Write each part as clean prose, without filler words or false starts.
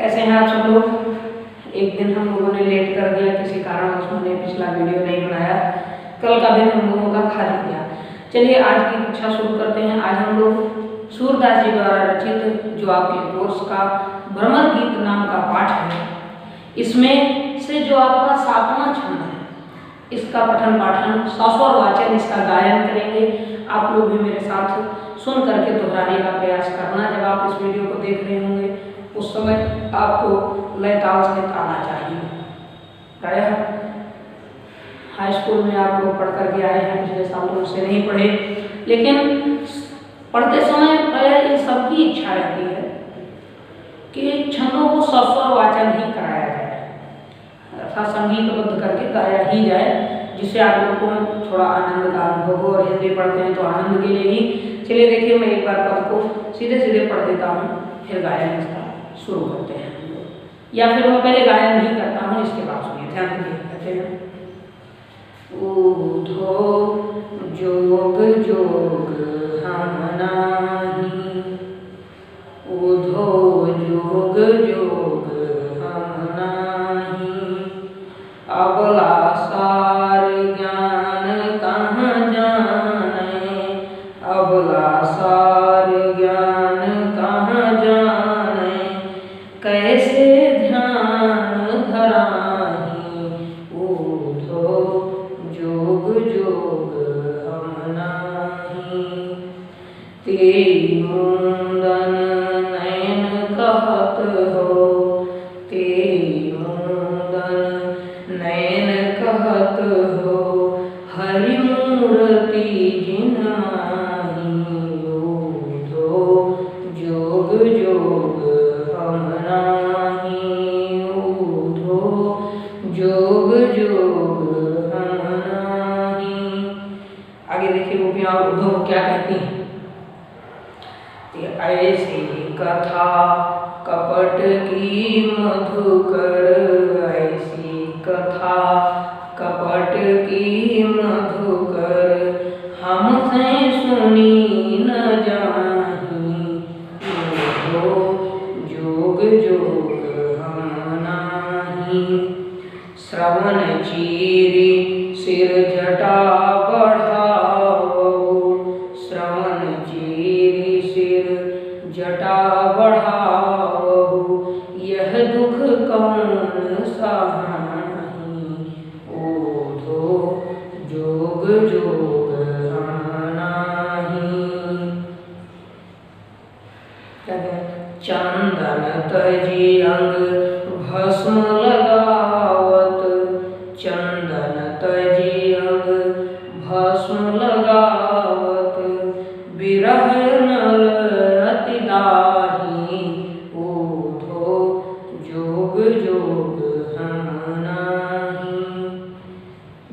कैसे हैं आप सब लोग। एक दिन हम लोगों ने लेट कर दिया, किसी कारण उसने पिछला वीडियो नहीं बनाया। कल का दिन हम लोगों का खाली गया। चलिए आज की कक्षा शुरू करते हैं। आज हम लोग सूरदास जी द्वारा रचित जो आपके कोर्स का भ्रमर गीत नाम का पाठ है, इसमें से जो आपका 7वां छंद है, इसका पठन पाठन सस्वर वाचन इसका गायन करेंगे। आप लोग भी मेरे साथ सुन करके दोहराने का प्रयास करना। जब आप इस वीडियो को देख रहे होंगे उस समय आपको लय ताल सहित आना चाहिए। प्रायः हाई स्कूल में आप लोग पढ़ करके आए हैं, पिछले सालों से नहीं पढ़े, लेकिन पढ़ते समय प्रायः ये सबकी इच्छा रहती है कि छंदों को सस्वर वाचन ही कराया जाए, अर्थात संगीतबद्ध करके गाया ही जाए, जिससे आप लोग को थोड़ा आनंद का अनुभव हो। और हिंदी पढ़ते हैं तो आनंद के लिए ही। चलिए देखिए, मैं एक बार पद को सीधे सीधे पढ़ देता हूँ, फिर गायन इसका शुरू करते हैं। या फिर मैं पहले गायन नहीं करता हूँ, इसके बाद सुनिए, ध्यान दीजिए। कहते हैं ऊधो जोग जोग हम नाही, ऊधो जोग जोग हम नाही, अबला सार ज्ञान कहाँ जाने, अबला सार ज्ञान कहाँ जाने, कैसे ध्यान धराही, ऊधो जोग जोग हम नाही, तेरी मुंदन नयन कहत हो, तेरी मुंदन नयन कहत हो, हरि मूर्ति जिन माही, ऊधो जोग जोग हम नाही, ऊधो जोग जोग हम नाही। आगे देखिए गोपियाँ ऊधो क्या कहती हैं। ऐसी कथा कपट की मधुकर, ऐसी कथा कपट की मधुकर, हमसे सुनी न जाही, ऊधो जोग जोग हम नाही, श्रवण चीरी सिर जटा बढ़ाओ, श्रवण चीरी सिर जटा बढ़ाओ, यह दुख कौन सहाही, ऊधो जोग जोग हम नाही। चंदन तजी अंग भस्म लगावत, चंदन तजी अंग भस्म लगावत, बिरह नल अति दाही, ऊधो जोग जोग हम नाही।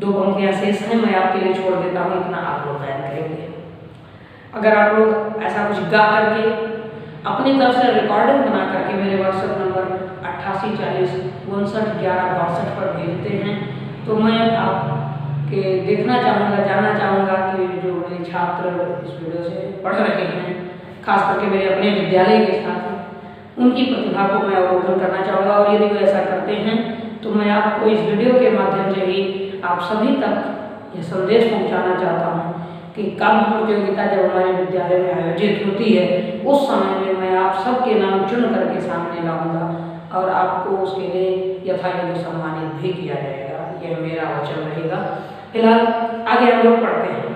दो पंक्तियां शेष हैं, मैं आपके लिए छोड़ देता हूँ, इतना आप लोग गायन करेंगे। अगर आप लोग ऐसा कुछ गा करके अपनी तरफ से रिकॉर्डिंग बना करके मेरे व्हाट्सएप नंबर 8840591162 पर भेजते हैं तो मैं आपके देखना चाहूँगा, जानना चाहूँगा कि जो मेरे छात्र इस वीडियो से पढ़ रहे हैं, खास करके मेरे अपने विद्यालय के छात्र, उनकी प्रतिभा को मैं अवलोकन करना चाहूँगा। और यदि वो ऐसा करते हैं तो मैं आपको इस वीडियो के माध्यम से ही आप सभी तक यह संदेश पहुँचाना चाहता हूँ कि काव्य प्रतियोगिता जब हमारे विद्यालय में आयोजित होती है, उस समय में मैं आप सबके नाम चुन करके सामने लाऊंगा और आपको उसके लिए यथायोग्य सम्मानित भी किया जाएगा। यह मेरा वचन रहेगा। फिलहाल आगे हम लोग पढ़ते हैं।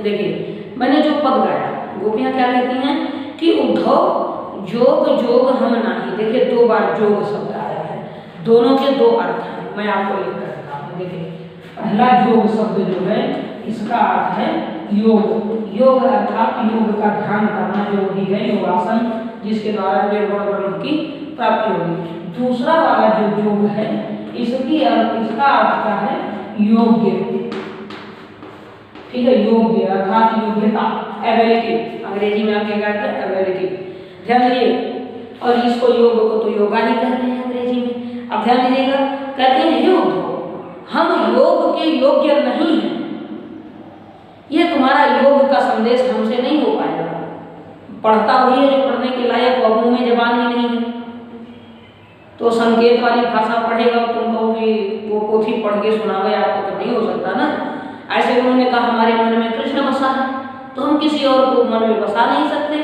देखिए, मैंने जो पद गाया, गोपियाँ क्या कहती हैं कि ऊधो जोग जोग हम नाही। देखिए, 2 बार जोग शब्द आया है, दोनों के 2 अर्थ हैं। मैं आपको लिख करता हूँ। देखिए, पहला जोग शब्द जो है इसका अर्थ है योग। योग अर्थात योग का ध्यान करना, जो भी है योगासन, जिसके द्वारा निर्गुण ब्रह्म की प्राप्ति होगी। दूसरा वाला जो योग है इसका अर्थ क्या है, योग्य। ठीक है, योग्य अर्थात योग्यता, एबिलिटी। अंग्रेजी में आप क्या कहते हैं, एबिलिटी। ध्यान दीजिए, और इसको योग को तो योगा ही कहते हैं अंग्रेजी में। अब ध्यान दीजिएगा, कहते हैं योग, हम योग के योग्य नहीं हैं, ये तुम्हारा योग का संदेश हमसे नहीं हो पाएगा। पढ़ता वही है जो पढ़ने के लायक, और मुंह में जबान ही नहीं है। तो संकेत वाली भाषा पढ़ेगा और तुम कहो कि वो पोथी पढ़ के सुनावे आपको, तो नहीं हो सकता ना। ऐसे उन्होंने कहा हमारे मन में कृष्ण बसा है, तो हम किसी और को मन में बसा नहीं सकते,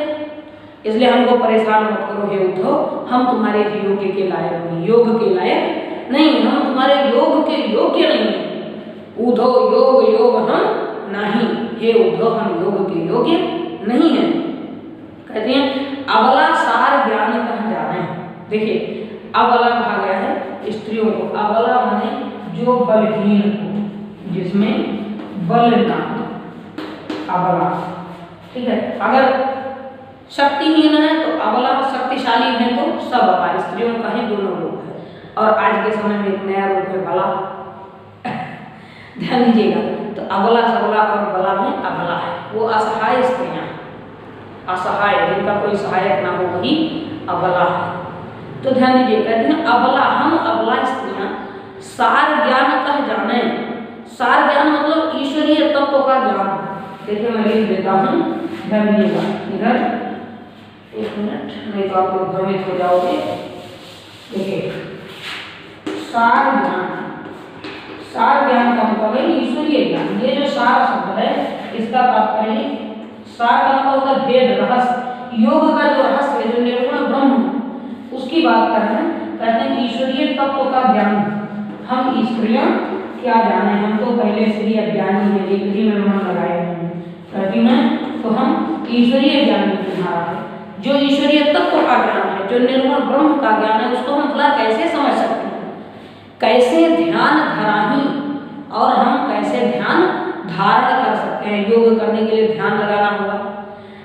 इसलिए हमको परेशान मत करो हे उद्धव, हम तुम्हारे योग के लायक नहीं, योग के लायक नहीं, हम तुम्हारे योग के योग्य नहीं। उद्धव योग योग हम नहीं, हे उद्धव हम योग के योग्य नहीं है। कहते हैं अबला सार ज्ञान कहाँ जाने। देखिए अबला कहा गया है स्त्रियों को, अबला माने जो बलहीन हो, जिसमें बल ना हो, अबला। ठीक है, अगर शक्तिहीन है तो अबला, शक्तिशाली है तो सब अबला, स्त्रियों का ही दोनों रूप है। और आज के समय में एक नया रूप है बला। ध्यान दीजिएगा, तो अबला सबला और बला में अबला है, वो असहाय स्त्रियां, असहाय जिनका कोई सहायक ना हो वही अबला है। तो ध्यान दीजिए, कहते हैं अबला, हम अबला स्त्रियां सार ज्ञान कह जाने। सार ज्ञान मतलब ईश्वरीय तत्व का ज्ञान। देखिए मैं लिख देता हूँ, ध्यान दीजिएगा इधर, एक मिनट नहीं तो आप लोग भ्रमित हो जाओगे। देखिए सार ज्ञान, सार ज्ञान का मतलब है ईश्वरीय ज्ञान। ये जो सार शब्द है इसका तात्पर्य, सार का मतलब होता है भेद, रहस्य। योग का जो रहस्य है, जो निर्गुण ब्रह्म उसकी बात कर रहे हैं। कहते हैं ईश्वरीय तत्व का ज्ञान। हम स्त्रियां क्या जाने, हम तो पहले से ही अज्ञानी हैं, डिग्री में मन लगाए हैं, कहती हैं तो हम ईश्वरीय ज्ञान में तुम्हारा है। जो ईश्वरीय तत्व का ज्ञान है, जो निर्गुण ब्रह्म का ज्ञान है, उसको हम भला कैसे समझ सकते हैं, कैसे ध्यान धराही, और हम कैसे ध्यान धारण कर सकते हैं। योग करने के लिए ध्यान लगाना होगा,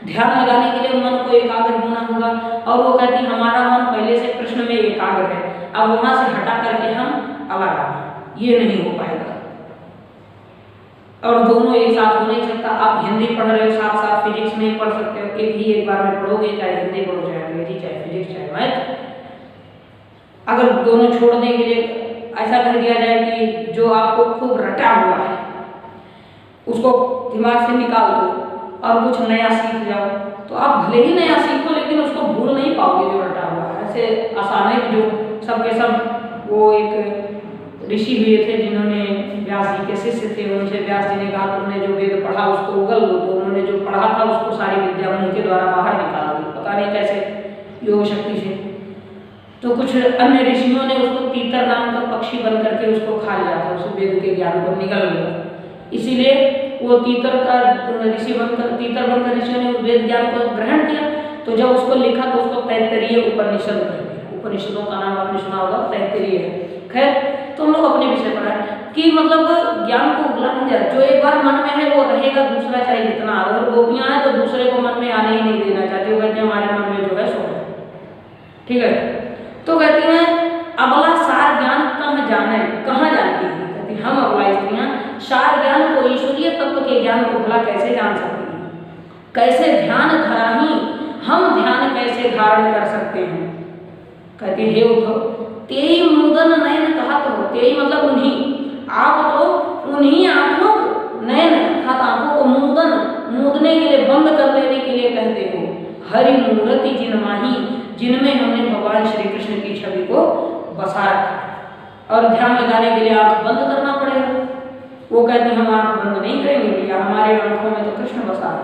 ध्यान लगाने के लिए मन को एकाग्र होना होगा, और वो कहती है हमारा मन पहले से कृष्ण में एकाग्र है, अब वहां से हटा करके हम अलग आ गए, ये नहीं हो पाएगा। और दोनों एक साथ हो नहीं सकता। आप हिंदी पढ़ रहे हो, साथ साथ फिजिक्स नहीं पढ़ सकते हो, एक ही एक बार में पढ़ोगे, चाहे हिंदी पढ़ो, चाहे अंग्रेजी, चाहे फिजिक्स, चाहे मैथ। अगर दोनों छोड़ने के लिए ऐसा कर दिया जाए कि जो आपको खूब रटा हुआ है उसको दिमाग से निकाल दो और कुछ नया सीख जाओ, तो आप भले ही नया सीखो लेकिन उसको भूल नहीं पाओगे जो रटा हुआ है। ऐसे आसान है कि जो सबके सब वो एक ऋषि हुए थे जिन्होंने व्यास जी के शिष्य थे, उनसे व्यास जी ने कहा तुमने जो वेद पढ़ा उसको उगल दो, तो उन्होंने जो पढ़ा था उसको सारी विद्या मुंह के द्वारा बाहर निकाल दी, पता नहीं कैसे योग शक्ति से। तो कुछ अन्य ऋषियों ने उसको तीतर नाम का पक्षी बन करके उसको खा लिया था, उस वेद के ज्ञान को निगल लिया। इसीलिए वो तीतर का ऋषि बनकर, तीतर बनकर ऋषियों ने वेद ज्ञान को ग्रहण किया। तो जब उसको लिखा तो उसको तैत्तरीय उपनिषद कहते। उपनिषदों का नाम आपने सुना होगा, तैत्तरीय है। खैर तुम लोग अपने विषय पढ़ा कि मतलब ज्ञान को उगला नहीं जाता, जो एक बार मन में है वो रहेगा, दूसरा चाहे जितना। अगर गोपियां हैं तो दूसरे को मन में आने ही नहीं देना चाहती, वो कहते हैं हमारे मन में जो है सो है। ठीक है, तो कहती हैं अबला सार ज्ञान कहाँ जाने, कहाँ जानती है, कहती हम अबला स्त्रियां सार ज्ञान को, ईश्वरीय तत्व के ज्ञान को भला कैसे जान सकती हैं, कैसे ध्यान धराही, हम ध्यान कैसे धारण कर सकते हैं। कहती हे उद्धव तेई मुदन नयन कहा, तो तेई मतलब उन्हीं, आप तो उन्हीं आंखों नयन अर्थात आंखों को मुदन, मूदने के लिए, बंद कर लेने के लिए कहते हो। हरि मूर्ति जिनमाही, जिनमें हमने भगवान श्री कृष्ण की छवि को बसा रखा। और ध्यान लगाने के लिए आंख बंद करना पड़ेगा। वो कहते हम आंख बंद नहीं करेंगे भैया, हमारे आंखों में तो कृष्ण बसा है,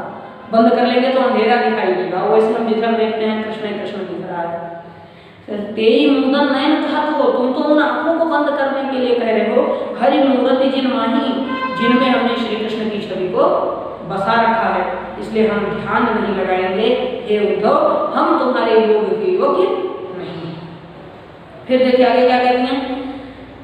बंद कर लेंगे तो अंधेरा दिखाई देगा। वो इसमें जिधर देखते हैं कृष्ण कृष्ण दिख रहा है। तेई मुदन नयन कहा, तो तुम तो उन आंखों को बंद करने के लिए कह रहे हो। हरि मूर्ति जिनमाही, जिनमें हमने श्री कृष्ण की छवि को बसा रखा है, इसलिए हम ध्यान नहीं लगाएंगे। हे उद्धव हम तुम्हारे योग के योग्य नहीं। फिर देखिए आगे क्या कहती हैं,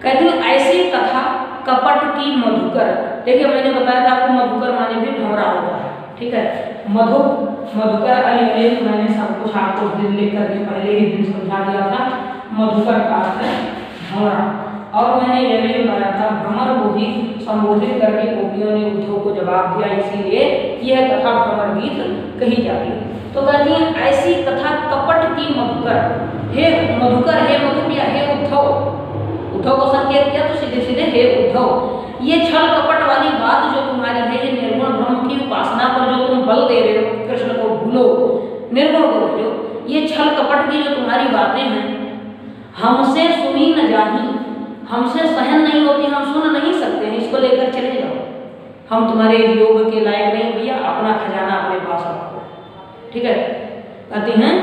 कहती हैं ऐसी कथा कपट की मधुकर। देखिए मैंने बताया था आपको मधुकर माने भी भंवरा होता है। ठीक है, मधुकर अलिमेल मैंने सब कुछ आपको दिन लिख करके पहले ही दिन समझा दिया था। मधुकर का अर्थ है भंवरा, और मैंने यह भी बताया था भ्रमर को ही संबोधित करके गोपियों ने उद्धव को जवाब दिया, इसीलिए यह कथा भ्रमर गीत कही जाती है। तो कहती है ऐसी कथा कपट की मधुकर, हे मधुकर, हे मधुप्रिया, हे उद्धव, उद्धव को संकेत किया तो सीधे सीधे हे उद्धव, ये छल कपट वाली बात जो तुम्हारी है, ये निर्गुण ब्रह्म की उपासना पर जो तुम बल दे रहे हो, कृष्ण को भूलो, निर्गुण को भूलो, ये छल कपट की जो तुम्हारी बातें हैं, हमसे हम तुम्हारे योग के लायक नहीं भैया, अपना खजाना अपने पास रखो। ठीक है, कहते हैं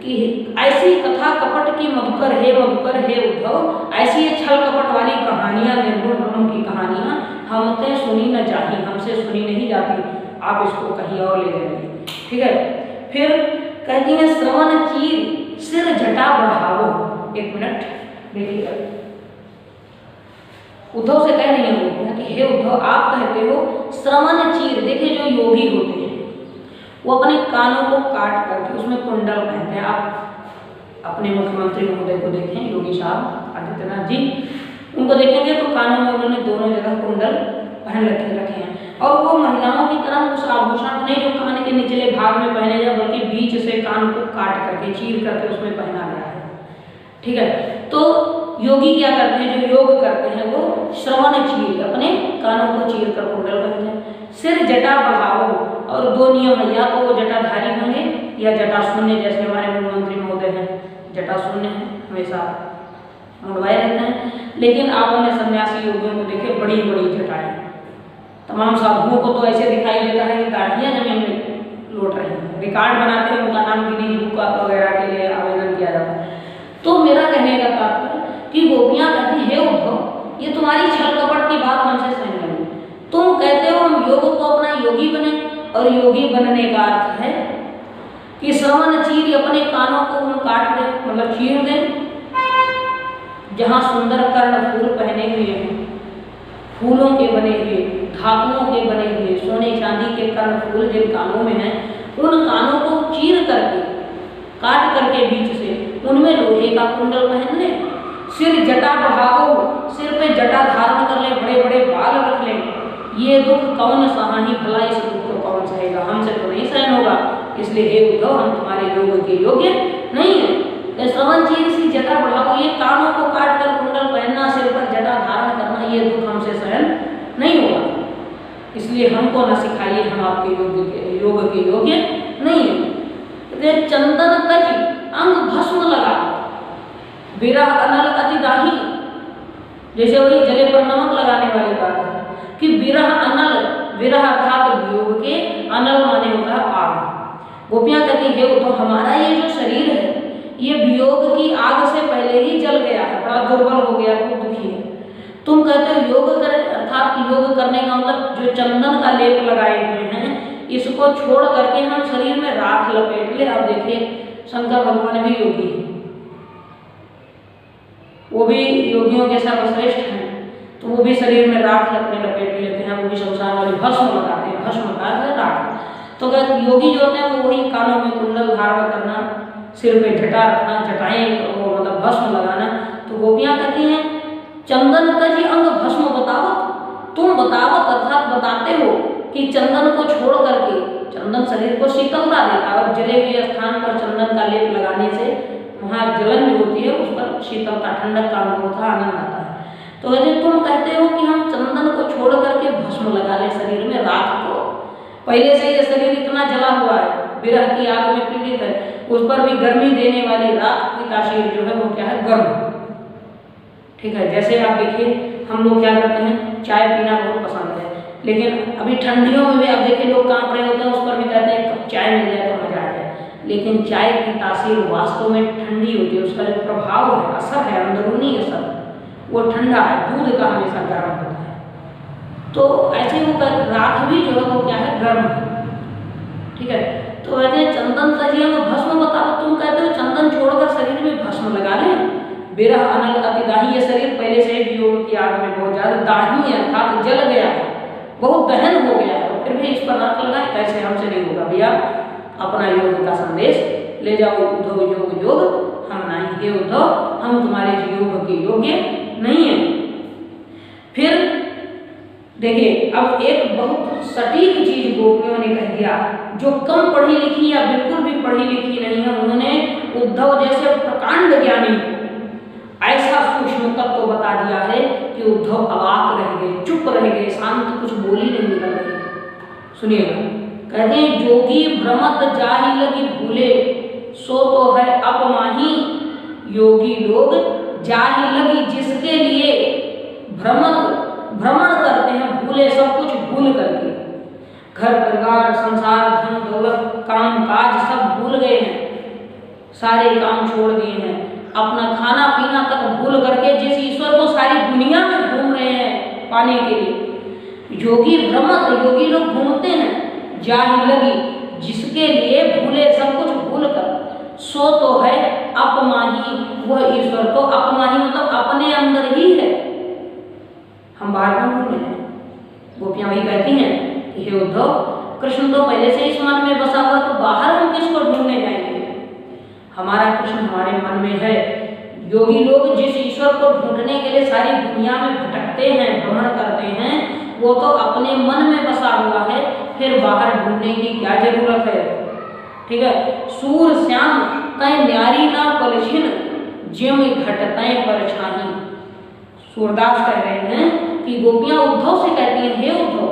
कि ऐसी कथा कपट की मधुकर हे उद्धव, ऐसी ये छल कपट वाली कहानियां, निर्गुण ब्रह्म की कहानियां हमसे सुनी न जाती, हमसे सुनी नहीं जाती, आप इसको कहीं और ले जाइए। ठीक है, फिर कहती है श्रवण चीर सिर जटा बढ़ावो। एक मिनट देखिएगा, उद्धव से कह रही है कि हे उद्धव, आप कहते हो श्रवण चीर। देखिए जो योगी होते हैं वो अपने कानों को काट करके उसमें कुंडल पहनते हैं। आप अपने मुख्यमंत्री महोदय को देखें, योगी साहब आदित्यनाथ जी, उनको देखेंगे तो कानों में उन्होंने दोनों जगह कुंडल पहन रखे हैं। और वो महिलाओं की तरह उस आभूषण नहीं जो कान के निचले भाग में पहने जाए, बल्कि बीच से कान को काट करके चीर करके उसमें पहना गया है। ठीक है, तो योगी क्या करते हैं, जो योग करते हैं वो श्रवण चीर, अपने कानों को चीर कर कुंडल पहनते हैं। सिर जटा बढ़ाओ, और दो नियम है, या तो वो जटाधारी होंगे या जटा शून्य, जैसे हमारे मुख्यमंत्री महोदय हैं जटा शून्य है, हमेशा मुंडवाए रहते हैं। लेकिन आप अपने सन्यासी योगियों को देखिए, बड़ी बड़ी जटाएं, तमाम साधुओं को तो ऐसे दिखाई देता है कि दाढ़ियां जमीन में लौट रही हैं, रिकॉर्ड बनाते हैं, उनका नाम गिनीज बुक वगैरह के लिए आवेदन किया जाता है। तो मेरा कहने का तात्पर्य कि गोपियां कहती हे उद्धव, ये तुम्हारी छल कपट की बात हमसे सहन नहीं, तुम कहते हो हम योग को अपना योगी बने, और योगी बनने का अर्थ है कि श्रवण चीर, अपने कानों को हम काट दें, मतलब चीर दें। जहाँ सुंदर कर्ण फूल पहने हुए हैं, फूलों के बने हुए, धातुओं के बने हुए, सोने चांदी के कर्ण फूल जिन कानों में हैं, उन कानों को चीर करके, काट करके बीच से उनमें लोहे का कुंडल पहन ले। सिर जटा बढ़ाओ, सिर पे जटा धारण कर ले, बड़े बड़े बाल रख ले। ये दुख कौन सहाही, भला इस दुख को कौन सहेगा, हमसे तो नहीं सहन होगा। इसलिए हे उद्धव, हम तुम्हारे योग के योग्य नहीं है। श्रवण चीर सी जटा बढ़ाओ, ये कानों को काट कर कुंडल पहनना, सिर पर जटा धारण करना, ये दुख हमसे सहन नहीं होगा, इसलिए हमको न सिखाइए, हम आपके योग के योग्य नहीं है। चंदन तज अंग भस्म लगा, विरह अनल अति दाही, जैसे वही जले पर नमक लगाने वाली बात है कि विरह अनल, विरह अर्थात वियोग के, अनल माने होता है आग। गोपियां कहती हे उद्धव, हमारा ये जो शरीर है ये वियोग की आग से पहले ही जल गया है, बड़ा दुर्बल हो गया, बहुत दुखी है। तुम कहते हो योग करें, अर्थात योग करने का मतलब जो चंदन का लेप लगाए हुए हैं इसको छोड़ करके हम शरीर में राख लपेट ले। अब देखिए शंकर भगवान भी योगी है, वो भी योगियों के सर्वश्रेष्ठ हैं, तो वो भी शरीर में राख लपेट लेते हैं, वो भी शमशान वाली भस्म लगाते हैं, भस्म का राख। तो योगी जो होते हैं वो वही कानों में कुंडल धारण करना, सिर पे जटा रखना, जटाएं वो मतलब भस्म लगाना। तो गोपियां कहती हैं चंदन तजी अंग भस्म बतावत, तुम बतावत अर्थात बताते हो कि चंदन को छोड़ करके, चंदन शरीर को शीतलता देता है और जले हुए स्थान पर चंदन का लेप लगाने से वहाँ जलन जो होती है उस पर शीतलता, ठंडक का अनुभव होता है, आनंद आता है। तो यदि तुम कहते हो कि हम चंदन को छोड़ करके भस्म लगा ले शरीर में, राख को, पहले से ये शरीर इतना जला हुआ है, विरह की आग में पीड़ित है, उस पर भी गर्मी देने वाली राख की तासीर जो है वो क्या है, गर्म। ठीक है, जैसे आप देखिए हम लोग क्या करते हैं, चाय पीना बहुत पसंद है, लेकिन अभी ठंडियों में भी आप देखिए लोग कांप रहे होते हैं, उस पर भी कहते हैं कप चाय मिल जाए तो मजा आ जाए। लेकिन चाय की तासीर वास्तव में ठंडी होती है, उसका जो प्रभाव है, असर है, अंदरूनी असर, वो ठंडा है, दूध का हमेशा गर्म होता है। तो ऐसे वो राख भी जो है वो क्या है, गर्म है। ठीक है, तो कहते हैं चंदन तजिया में भस्म बताओ, तुम कहते हो चंदन छोड़कर शरीर में भस्म लगा लें। विरह अनल अति दाही, ये शरीर पहले से वियोग की आग में बहुत ज्यादा दाही है, अर्थात जल गया है, बहुत दहन हो गया है, फिर भी इस पर राख लगाए, कैसे हमसे नहीं होगा भैया। अपना योग का संदेश ले जाओ, उद्धव योग योग हम नहीं, हे उद्धव हम तुम्हारे योग के योग्य नहीं है। फिर देखिए अब एक बहुत सटीक चीज गोपियों ने कह दिया, जो कम पढ़ी लिखी या बिल्कुल भी पढ़ी लिखी नहीं है, उन्होंने उद्धव जैसे प्रकांड ज्ञानी ऐसा सूक्ष्म तत्व बता दिया है कि उद्धव अवाक रह गए, चुप रह गए, शांत, कुछ बोली नहीं निकल रही। सुनिएगा, कहते हैं जोगी भ्रमत जाहि लगी भूले, सो तो है अपमाही। योगी लोग जाहि लगी जिसके लिए भ्रमण करते हैं, भूले भूले, सब कुछ भूल करके, घर परिवार संसार धन दौलत काम काज सब भूल गए हैं, सारे काम छोड़ दिए हैं, अपना खाना पीना तक भूल करके जिस ईश्वर को सारी दुनिया में घूम रहे हैं पाने के लिए। योगी भ्रमत, योगी लोग घूमते हैं जाहि लगी, जिसके लिए भूले सब कुछ भूल कर, सो तो है अपमाही, वह ईश्वर तो अपमाही मतलब अपने अंदर ही है, हम बाहर क्यों ढूंढ रहे हैं। गोपियां वही कहती हैं कि हे उद्धव, कृष्ण तो पहले से इस मन में बसा हुआ, तो बाहर हम किसको ढूंढने जाएंगे, हमारा कृष्ण हमारे मन में है। योगी लोग जिस ईश्वर को ढूंढने के लिए सारी दुनिया में भटकते हैं, भ्रमण करते हैं, वो तो अपने मन में बसा हुआ है, फिर बाहर ढूंढने की क्या जरूरत है। ठीक है। सूर श्याम तय न्यारी ना पलछिन, जिम घट तय परछाई। सूरदास कह रहे हैं कि गोपियां उद्धव से कहती हैं, हे उद्धव,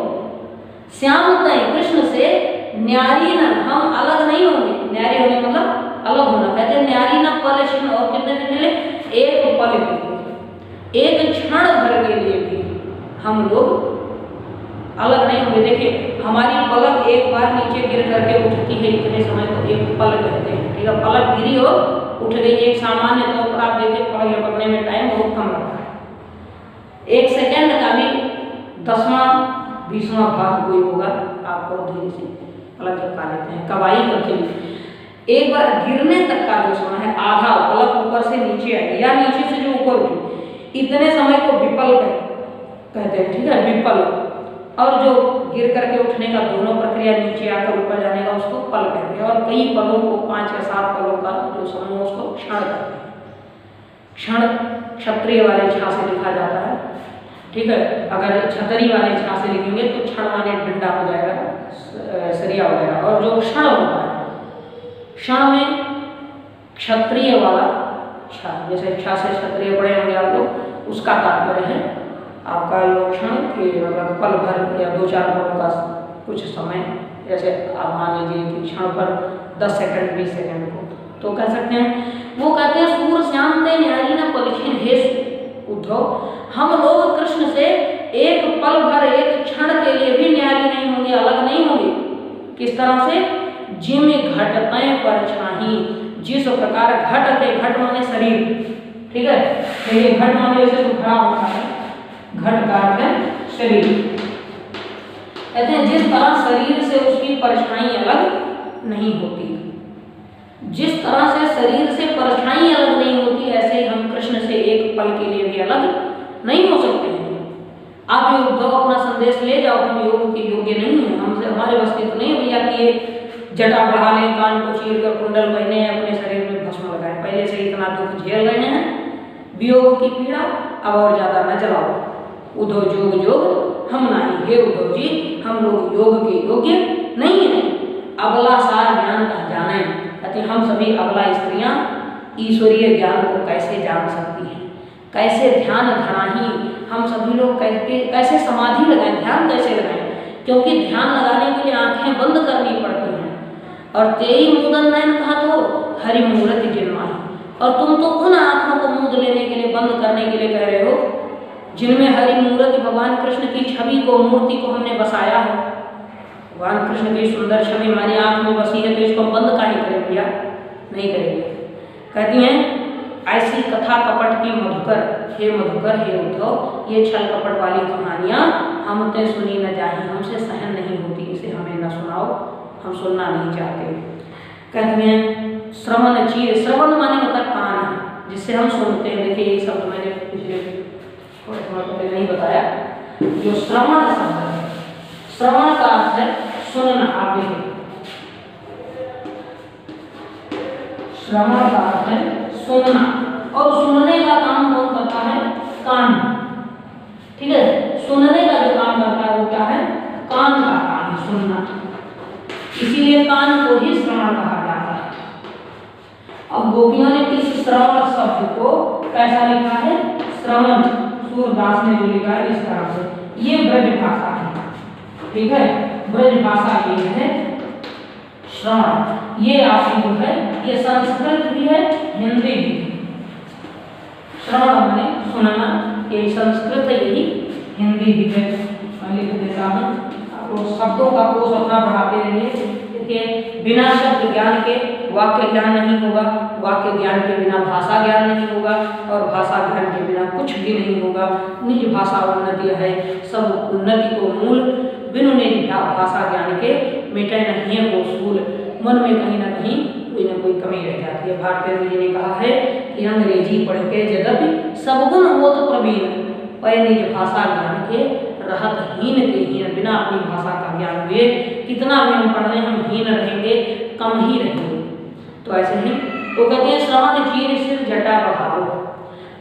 श्याम तय कृष्ण से न्यारी न, हम अलग नहीं होंगे, न्यारी होने मतलब अलग होना, कहते हैं न्यारी न पलछिन, और कितने दिन के लिए, एक पल के लिए, एक क्षण भर के लिए भी हम लोग अलग नहीं होंगे। देखिए हमारी पलक एक बार नीचे गिर करके उठती है, इतने समय को एक पल कहते हैं। ठीक है, पलक गिरी और उठ गई, एक सामान्य तौर पर आप देखिए पलक पकड़ने में टाइम बहुत कम लगता है, एक सेकंड का भी 10वां-20वां भाग कोई होगा, आप बहुत धीरे से पलक झपका लेते हैं, कवाई करते हैं। एक बार गिरने तक का जो समय है, आधा पलक ऊपर से नीचे आई या नीचे से जो ऊपर उठी, इतने समय को विपल कहते हैं। ठीक है, विपल, और जो गिर करके उठने का दोनों प्रक्रिया, नीचे आकर ऊपर जाने का, उसको पल कहते हैं। और कई पलों को, 5 या 7 पलों का जो समूह, उसको क्षण कहते हैं। क्षण क्षत्रिय वाले छा से लिखा जाता है। ठीक है, अगर छतरी वाले छा से लिखेंगे तो क्षण माने डंडा हो जाएगा, सरिया हो जाएगा। और जो क्षण होता है, क्षण में क्षत्रिय वाला छा, जैसे छा से क्षत्रिय पढ़े होंगे आप लोग, उसका तात्पर्य है आपका क्षण के मतलब पल भर या 2-4 पलों का कुछ समय, जैसे आप मान लीजिए कि क्षण पर 10 सेकंड 20 सेकंड को तो कह सकते हैं। वो कहते हैं सूर श्याम ते न्यारी न पलछिन, हे उद्धव, हम लोग कृष्ण से एक पल भर, एक क्षण के लिए भी न्यारी नहीं होंगे, अलग नहीं होंगे। किस तरह से, जिम घट तय परछाई, जिस प्रकार घट के, घट माने शरीर, ठीक है, ये घट माने जैसे तो खड़ा होता है, घट का अर्थ है शरीर। कहते हैं जिस तरह शरीर से उसकी परछाई अलग नहीं होती, जिस तरह से शरीर से परछाई अलग नहीं होती, ऐसे ही हम कृष्ण से एक पल के लिए भी अलग नहीं हो सकते हैं। आप ये उद्धव अपना संदेश ले जाओ, हम योग के योग्य नहीं है, हमसे हमारे बस की तो नहीं भैया कि ये जटा बढ़ा लें, कान को चीर कर कुंडल पहने, अपने शरीर में भस्म लगाएं, पहले से इतना दुख झेल रहे हैं, वियोग की पीड़ा अब और ज्यादा न जलाओ। उद्धव जोग जोग हम नहीं, हे उद्धव जी, हम लोग योग के योग्य नहीं है। अबला सार ज्ञान का जाने, कहते हम सभी अबला स्त्रियां ईश्वरीय ज्ञान को कैसे जान सकती हैं, कैसे ध्यान धराही, हम सभी लोग कैसे समाधि लगाएं, ध्यान कैसे लगाएं, क्योंकि ध्यान लगाने के लिए आंखें बंद करनी पड़ती हैं। और तेई मुदन नयन कहा तो हरि मूर्त जिन्माही, और तुम तो उन आंखों को मूंद लेने के लिए, बंद करने के लिए कह रहे हो जिनमें हरि मूर्ति भगवान कृष्ण की छवि को, मूर्ति को हमने बसाया है। भगवान कृष्ण की सुंदर छवि हमारी आंख में बसी है, तो इसको बंद काहे करें भैया, नहीं करेंगे। कहती हैं ऐसी कथा कपट की मधुकर, हे मधुकर, हे उद्धव, ये छल कपट वाली कहानियां हमसे सुनी न जाही, हमसे सहन नहीं होती, इसे हमें न सुनाओ, हम सुनना नहीं चाहते। कहते हैं श्रवण चीर, श्रवण माने होता कान, जिससे हम सुनते हैं। देखिए ये शब्द मैंने पिछले थोड़ा पहले नहीं बताया, जो श्रवण शब्द है, श्रवण का अर्थ है सुनना। आप देखिए श्रवण का अर्थ है सुनना, और सुनने का काम कौन करता है, कान। ठीक है, सुनने का जो काम करता है वो क्या है, कान का काम है सुनना, इसीलिए कान को ही श्रवण कहा जाता है। अब गोपियों ने इस श्रवण शब्द को कैसा लिखा है, श्रवण, सूरदास ने जो लिखा है इस तरह से, ये ब्रज भाषा है। ठीक है, ब्रज भाषा ये है श्रवण, ये आपकी जो है ये संस्कृत भी है, हिंदी भी है। श्रवण माने सुनना, ये संस्कृत है, यही हिंदी भी है। मैं लिख देता हूँ, आपको शब्दों का कोश अपना बढ़ाते रहिए। देखिए, बिना शब्द ज्ञान के वाक्य ज्ञान नहीं होगा, वाक्य ज्ञान के बिना भाषा ज्ञान नहीं होगा, और भाषा ज्ञान के बिना कुछ भी नहीं होगा। निज भाषा उन्नति है, सब उन्नति को मूल, बिनु निज भाषा ज्ञान के मिटे नहीं है वो सूल। मन में कहीं ना कहीं कोई ना कोई कमी रह जाती है। भारतेंदु जी ने कहा है कि अंग्रेजी पढ़ के यद्यपि सब गुण हो तो प्रवीण, पर निज भाषा ज्ञान के रहत हीन के हीन। बिना अपनी भाषा का ज्ञान हुए कितना भी हम पढ़ लें, हम हीन रहेंगे, कम ही रहेंगे। तो ऐसे ही तो कहते हैं, श्रवण चीर सिर जटा बढ़ाओ,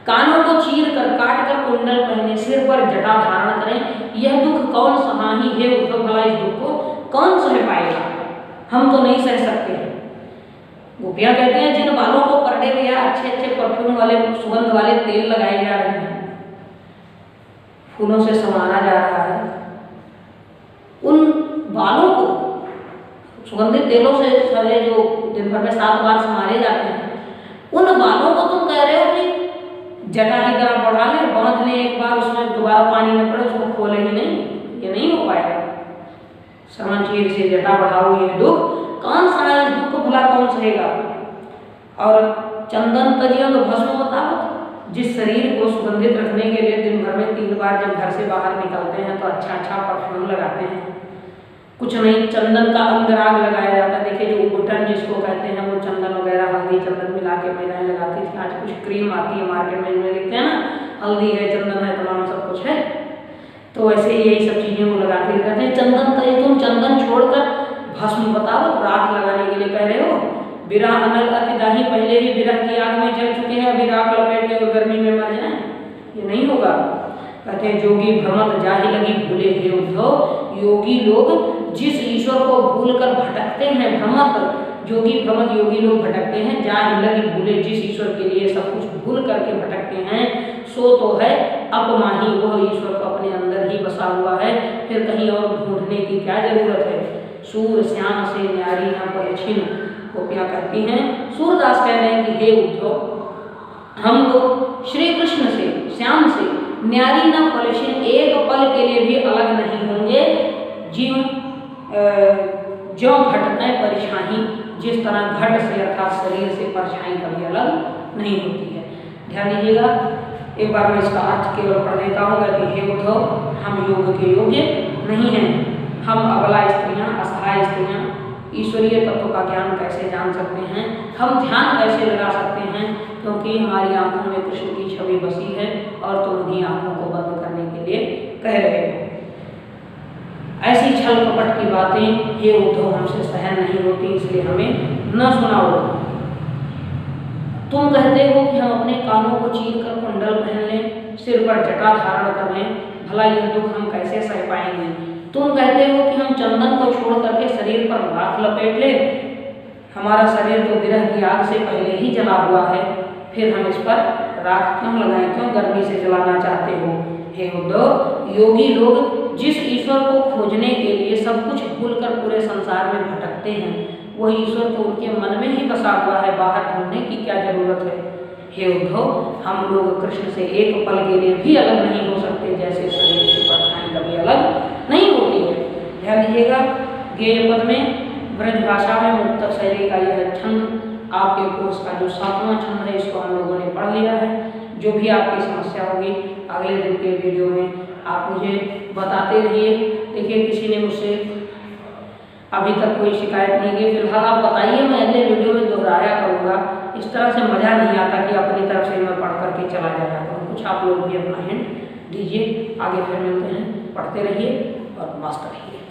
कानों को चीर कर काट कर कुंडल पहने, सिर पर जटा धारण करें, यह दुख कौन सहाही है उद्धव, भला इस दुख को कौन सह पाएगा, हम तो नहीं सह सकते हैं। गोपियां कहते हैं, जिन बालों को पर डे या अच्छे अच्छे परफ्यूम वाले सुगंध वाले तेल लगाए जा रहे हैं, फूलों से संवारा जा रहा है, उन बालों को सुगंधित तेलों से सरे जो दिन भर में 7 बार संवारे जाते हैं, उन बालों को तुम कह रहे हो कि जटा की तरह बढ़ा ले, बांध ले एक बार, उसमें दोबारा पानी न पड़े, उसको खोले ही नहीं, ये नहीं हो पाएगा। श्रवण चीर से जटा बढ़ाओ, ये दुख कौन सा है, इस दुख को भला कौन सहेगा। और चंदन तजियंग भस्म बतावत, जिस शरीर को सुगंधित रखने के लिए दिन भर में 3 बार जब घर से बाहर निकलते हैं तो अच्छा अच्छा परफ्यूम लगाते हैं, कुछ नहीं चंदन का अंगराग लगाया जाता है। देखिए, जो उबटन जिसको कहते हैं, वो चंदन वगैरह हल्दी चंदन मिला के महिलाएं लगाती थी। आज कुछ क्रीम आती है मार्केट में, इनमें लिखते हैं ना, हल्दी है, चंदन है, तमाम सब कुछ है। तो वैसे यही सब चीजें वो लगाते कहते हैं चंदन तज, तुम चंदन छोड़कर भस्म बताओ, राख लगाने के लिए कह रहे हो। विरह अनल अति दाही, पहले ही विरह की आग में जल चुके हैं, अभी राख लपेट के गर्मी में मर जाएं, ये नहीं होगा। कहते हैं, जोगी भ्रमत जाहि लगी भूले हे उद्धव, योगी लोग जिस ईश्वर को भूलकर भटकते हैं, भ्रमत जोगी भ्रमत योगी लोग भटकते हैं, जाहि लगी भूले, जिस ईश्वर के लिए सब कुछ भूल करके भटकते हैं, सो तो है अपमाही, वह ईश्वर को अपने अंदर ही बसा हुआ है, फिर कहीं और ढूंढने की क्या जरूरत है। सूर श्याम से न्यारी न परिछिन, गोपियां कहती हैं, सूरदास कह रहे हैं कि हे उद्धव, हम लोग श्री कृष्ण से, श्याम से न्यारी न परिछिन, एक पल के लिए भी अलग नहीं होंगे। जीव जो घटना परछाई, जिस तरह घट से अर्थात शरीर से परछाई कभी अलग नहीं होती है। ध्यान दीजिएगा, एक बार मैं इसका अर्थ केवल पढ़ देता हूँ कि हे उद्धव, हम योग के योग्य नहीं हैं, हम अबला स्त्रियाँ, असहाय स्त्रियाँ ईश्वरीय तत्व का ज्ञान कैसे जान सकते हैं, हम ध्यान कैसे लगा सकते हैं, क्योंकि हमारी आंखों में कृष्ण की छवि बसी है और तुम उन्हीं आंखों को बंद करने के लिए कह रहे हो। ऐसी छल कपट की बातें हे उद्धव हमसे सहन नहीं होती, इसलिए हमें न सुनाओ। तुम कहते हो कि हम अपने कानों को चीर कर कुंडल पहन लें, सिर पर जटा धारण कर लें, भला यह दुख हम कैसे सह पाएंगे। तुम कहते हो कि हम चंदन को छोड़ करके शरीर पर राख लपेट ले, हमारा शरीर तो विरह की आग से पहले ही जला हुआ है, फिर हम इस पर राख क्यों लगाएं, क्यों गर्मी से जलाना चाहते हो। हे उद्धव, योगी लोग जिस ईश्वर को खोजने के लिए सब कुछ भूलकर पूरे संसार में भटकते हैं, वह ईश्वर तो उनके मन में ही बसा हुआ है, बाहर ढूंढने की क्या जरूरत है। हे उद्धव, हम लोग कृष्ण से एक पल के लिए भी अलग नहीं हो सकते, जैसे शरीर से परछाई कभी अलग नहीं होती है। ध्यान दीजिएगा, गेय पद में ब्रज भाषा में मुक्तक शैली का यह छंद, आपके कोर्स का जो 7वां छंद है, इसको हम लोगों ने पढ़ लिया है। जो भी आपकी समस्या होगी अगले दिन के वीडियो में आप मुझे बताते रहिए। देखिए, किसी ने मुझसे अभी तक कोई शिकायत नहीं की, फिलहाल आप बताइए, मैं अगले वीडियो में दोहराया करूँगा। इस तरह से मज़ा नहीं आता कि अपनी तरफ से मैं पढ़ करके चला जाया करूँ, कुछ आप लोग भी अपना हिंट दीजिए। आगे फिर मिलते हैं, पढ़ते रहिए और मस्त रहिए।